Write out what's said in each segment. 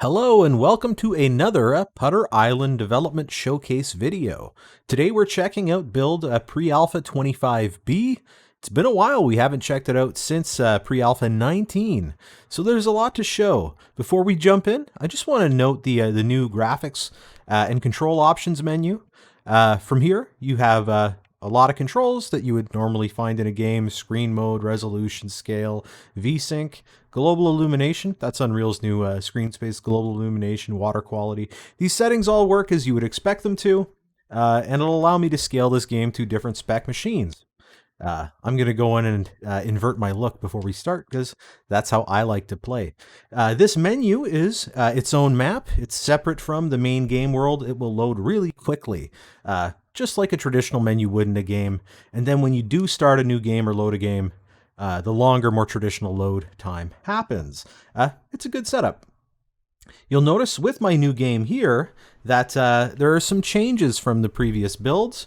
Hello and welcome to another Putter Island Development Showcase video. Today we're checking out build Pre-Alpha 25B. It's been a while, we haven't checked it out since Pre-Alpha 19, so there's a lot to show. Before we jump in, I just want to note the new graphics and control options menu. From here, you have a lot of controls that you would normally find in a game: screen mode, resolution, scale, VSync, global illumination. That's Unreal's new screen space, global illumination, water quality. These settings all work as you would expect them to, and it'll allow me to scale this game to different spec machines. I'm going to go in and invert my look before we start because that's how I like to play. This menu is its own map. It's separate from the main game world. It will load really quickly, just like a traditional menu would in a game. And then when you do start a new game or load a game, the longer, more traditional load time happens. It's a good setup. You'll notice with my new game here that there are some changes from the previous builds.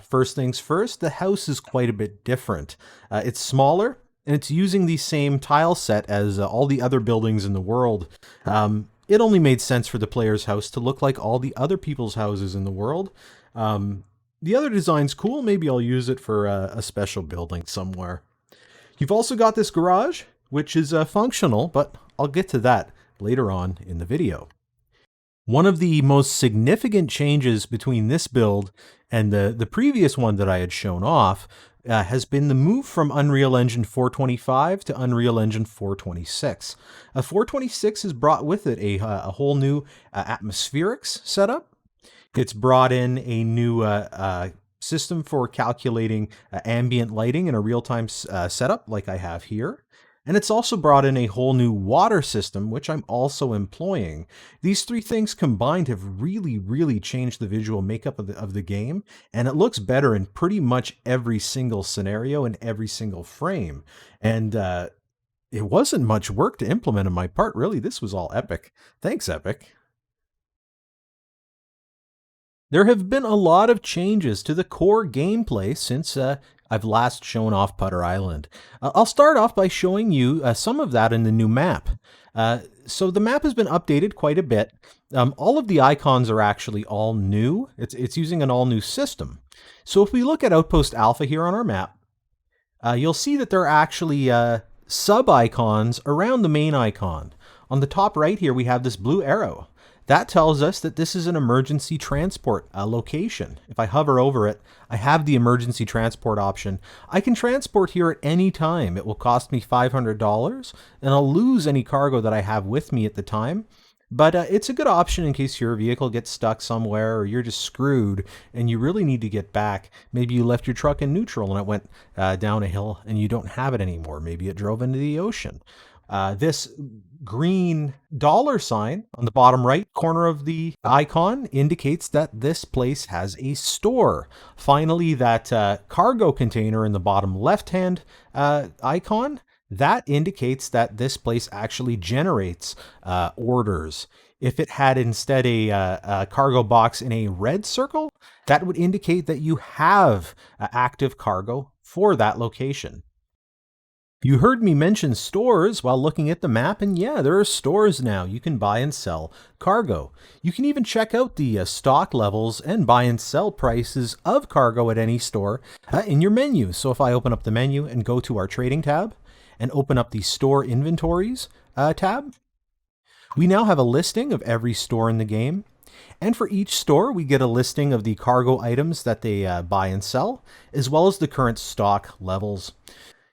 First things first, the house is quite a bit different. It's smaller, and it's using the same tile set as all the other buildings in the world. It only made sense for the player's house to look like all the other people's houses in the world. The other design's cool. Maybe I'll use it for a special building somewhere. You've also got this garage, which is functional, but I'll get to that later on in the video. One of the most significant changes between this build and the previous one that I had shown off has been the move from Unreal Engine 425 to Unreal Engine 426. 426 has brought with it a whole new atmospherics setup. It's brought in a new system for calculating ambient lighting in a real-time setup like I have here. And it's also brought in a whole new water system, which I'm also employing. These three things combined have really changed the visual makeup of the game, and it looks better in pretty much every single scenario and every single frame. And it wasn't much work to implement on my part, really. This was all Epic. Thanks, Epic. There have been a lot of changes to the core gameplay since I've last shown off Putter Island. I'll start off by showing you some of that in the new map. So the map has been updated quite a bit. All of the icons are actually all new. It's using an all new system. So if we look at Outpost Alpha here on our map, you'll see that there are actually sub-icons around the main icon. On the top right here, we have this blue arrow. That tells us that this is an emergency transport location. If I hover over it, I have the emergency transport option. I can transport here at any time. It will cost me $500, and I'll lose any cargo that I have with me at the time. But it's a good option in case your vehicle gets stuck somewhere or you're just screwed and you really need to get back. Maybe you left your truck in neutral and it went down a hill and you don't have it anymore. Maybe it drove into the ocean. This green dollar sign on the bottom right corner of the icon indicates that this place has a store. Finally, that cargo container in the bottom left-hand icon, that indicates that this place actually generates orders. If it had instead a cargo box in a red circle, that would indicate that you have active cargo for that location. You heard me mention stores while looking at the map, and yeah, there are stores now. You can buy and sell cargo. You can even check out the stock levels and buy and sell prices of cargo at any store in your menu. So if I open up the menu and go to our trading tab and open up the store inventories tab, we now have a listing of every store in the game. And for each store, we get a listing of the cargo items that they buy and sell, as well as the current stock levels.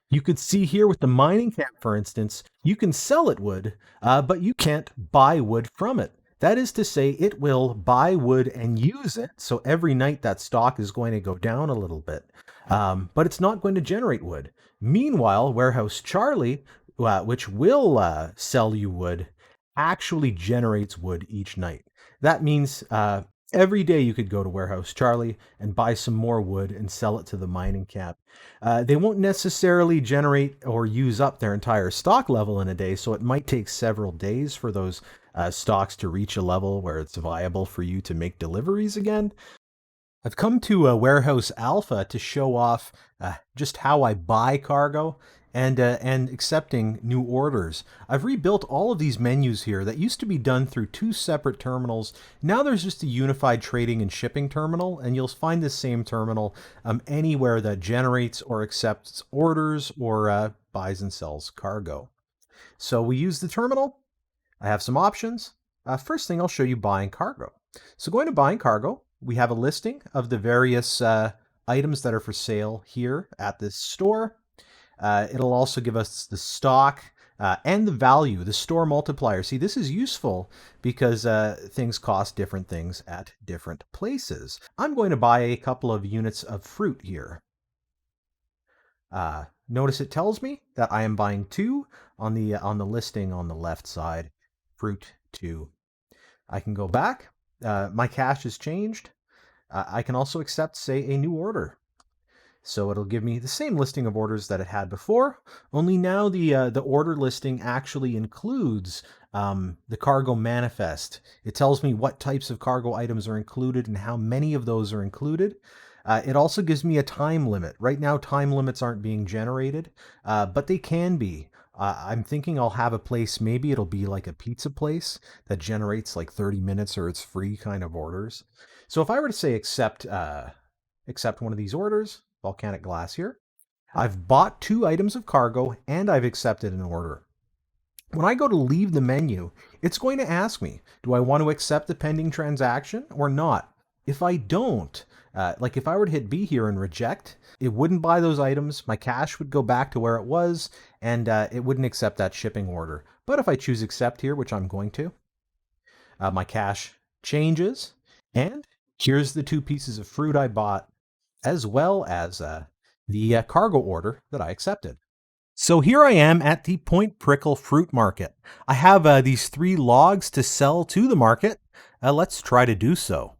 You could see here with the mining camp, for instance, you can sell it wood, but you can't buy wood from it. That is to say, it will buy wood and use it, so every night that stock is going to go down a little bit. But it's not going to generate wood. Meanwhile, Warehouse Charlie, which will sell you wood, actually generates wood each night. That means every day you could go to Warehouse Charlie and buy some more wood and sell it to the mining camp. They won't necessarily generate or use up their entire stock level in a day, so it might take several days for those stocks to reach a level where it's viable for you to make deliveries again. I've come to Warehouse Alpha to show off just how I buy cargo and accepting new orders. I've rebuilt all of these menus here that used to be done through two separate terminals. Now there's just a unified trading and shipping terminal, and you'll find this same terminal anywhere that generates or accepts orders or buys and sells cargo. So we use the terminal. I have some options. First thing, I'll show you buying cargo. So going to buying cargo, we have a listing of the various items that are for sale here at this store. It'll also give us the stock and the value, the store multiplier. See, this is useful because things cost different things at different places. I'm going to buy a couple of units of fruit here. Notice it tells me that I am buying 2 on the listing on the left side, fruit 2. I can go back. My cash has changed. I can also accept, say, a new order. So it'll give me the same listing of orders that it had before, only now the order listing actually includes the cargo manifest. It tells me what types of cargo items are included and how many of those are included. It also gives me a time limit. Right now, time limits aren't being generated, but they can be. I'm thinking I'll have a place, maybe it'll be like a pizza place that generates like 30 minutes or it's free kind of orders. So if I were to say accept one of these orders, volcanic glass here, I've bought 2 items of cargo and I've accepted an order. When I go to leave the menu, it's going to ask me, do I want to accept the pending transaction or not? If I don't, like if I were to hit B here and reject, it wouldn't buy those items, my cash would go back to where it was, and it wouldn't accept that shipping order. But if I choose accept here, which I'm going to, my cash changes, and here's the 2 pieces of fruit I bought, as well as the cargo order that I accepted. So here I am at the Point Prickle Fruit Market. I have these 3 logs to sell to the market. Let's try to do so.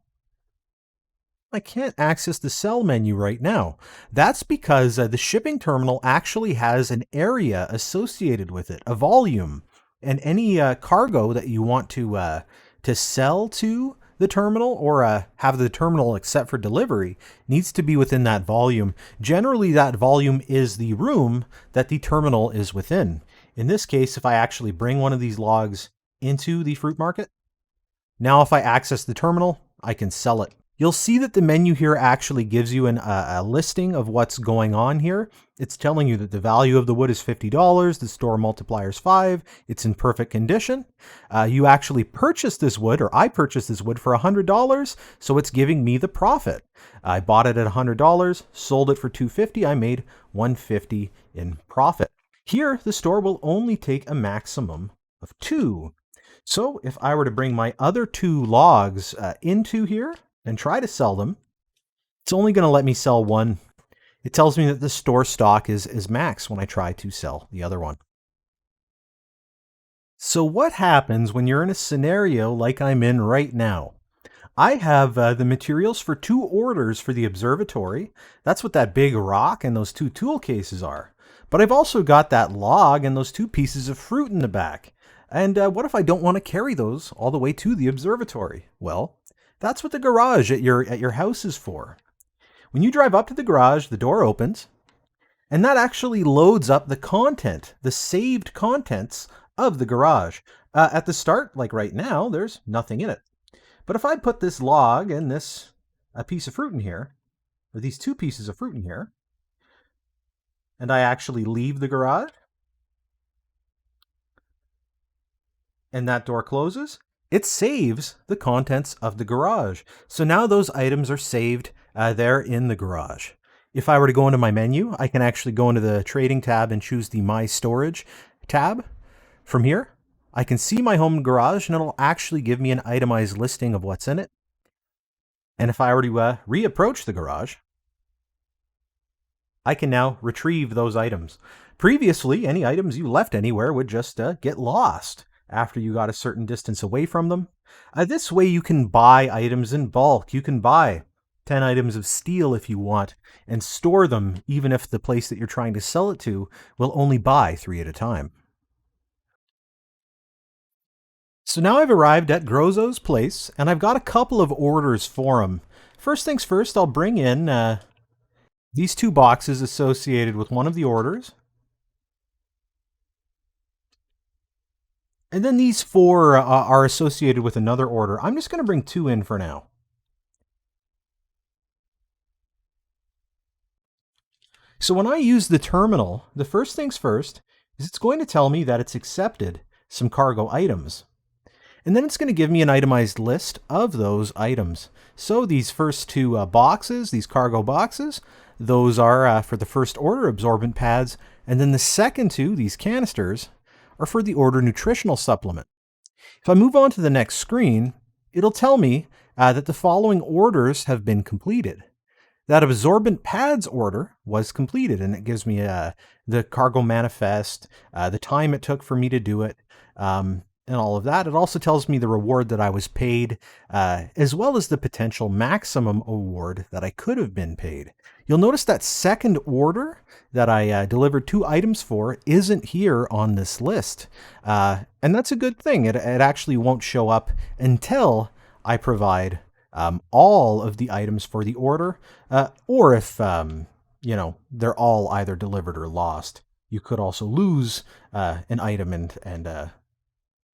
I can't access the sell menu right now. That's because the shipping terminal actually has an area associated with it, a volume, and any cargo that you want to sell to the terminal or have the terminal accept for delivery needs to be within that volume. Generally, that volume is the room that the terminal is within. In this case, if I actually bring one of these logs into the fruit market, now if I access the terminal, I can sell it. You'll see that the menu here actually gives you a listing of what's going on here. It's telling you that the value of the wood is $50, the store multiplier is 5, it's in perfect condition. You actually purchased this wood, or I purchased this wood for $100, so it's giving me the profit. I bought it at $100, sold it for $250, I made $150 in profit. Here, the store will only take a maximum of 2. So if I were to bring my other 2 logs into here, and try to sell them, it's only going to let me sell 1. It tells me that the store stock is max when I try to sell the other one. So what happens when you're in a scenario like I'm in right now? I have the materials for 2 orders for the observatory. That's what that big rock and those 2 tool cases are. But I've also got that log and those 2 pieces of fruit in the back. And what if I don't want to carry those all the way to the observatory? Well, that's what the garage at your house is for. When you drive up to the garage, the door opens, and that actually loads up the content, the saved contents of the garage. At the start, like right now, there's nothing in it. But if I put this log and a piece of fruit in here, or these 2 pieces of fruit in here, and I actually leave the garage, and that door closes, it saves the contents of the garage. So now those items are saved there in the garage. If I were to go into my menu, I can actually go into the trading tab and choose the My Storage tab. From here, I can see my home garage and it'll actually give me an itemized listing of what's in it. And if I were to reapproach the garage, I can now retrieve those items. Previously, any items you left anywhere would just get lost after you got a certain distance away from them. This way you can buy items in bulk. You can buy 10 items of steel if you want and store them even if the place that you're trying to sell it to will only buy 3 at a time. So now I've arrived at Grozo's place and I've got a couple of orders for him. First things first, I'll bring in these 2 boxes associated with one of the orders. And then these four are associated with another order. I'm just going to bring two in for now. So when I use the terminal, the first things first is it's going to tell me that it's accepted some cargo items. And then it's going to give me an itemized list of those items. So these first two boxes, these cargo boxes, those are for the first order absorbent pads. And then the second two, these canisters, are for the order nutritional supplement. If I move on to the next screen, it'll tell me that the following orders have been completed. That absorbent pads order was completed, and it gives me the cargo manifest, the time it took for me to do it, and all of that. It also tells me the reward that I was paid, as well as the potential maximum award that I could have been paid. You'll notice that second order that I delivered two items for isn't here on this list. And that's a good thing. It actually won't show up until I provide all of the items for the order, or if, they're all either delivered or lost. You could also lose an item and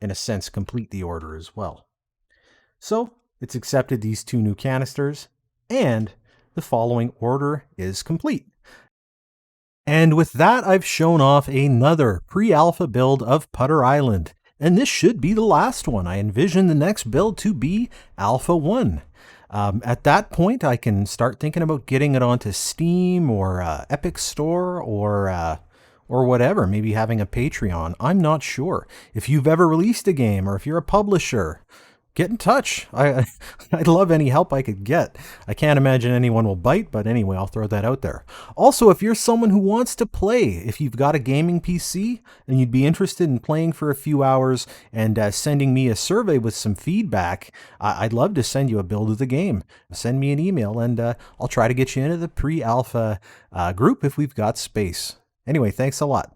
in a sense, complete the order as well. So it's accepted these two new canisters, and the following order is complete. And with that, I've shown off another pre-alpha build of Putter Island. And this should be the last one. I envision the next build to be Alpha 1. At that point, I can start thinking about getting it onto Steam or Epic Store or whatever, maybe having a Patreon. I'm not sure. If you've ever released a game or if you're a publisher, get in touch. I'd love any help I could get. I can't imagine anyone will bite, but anyway, I'll throw that out there. Also, if you're someone who wants to play, if you've got a gaming PC and you'd be interested in playing for a few hours and sending me a survey with some feedback, I'd love to send you a build of the game. Send me an email and I'll try to get you into the pre-alpha group if we've got space. Anyway, thanks a lot.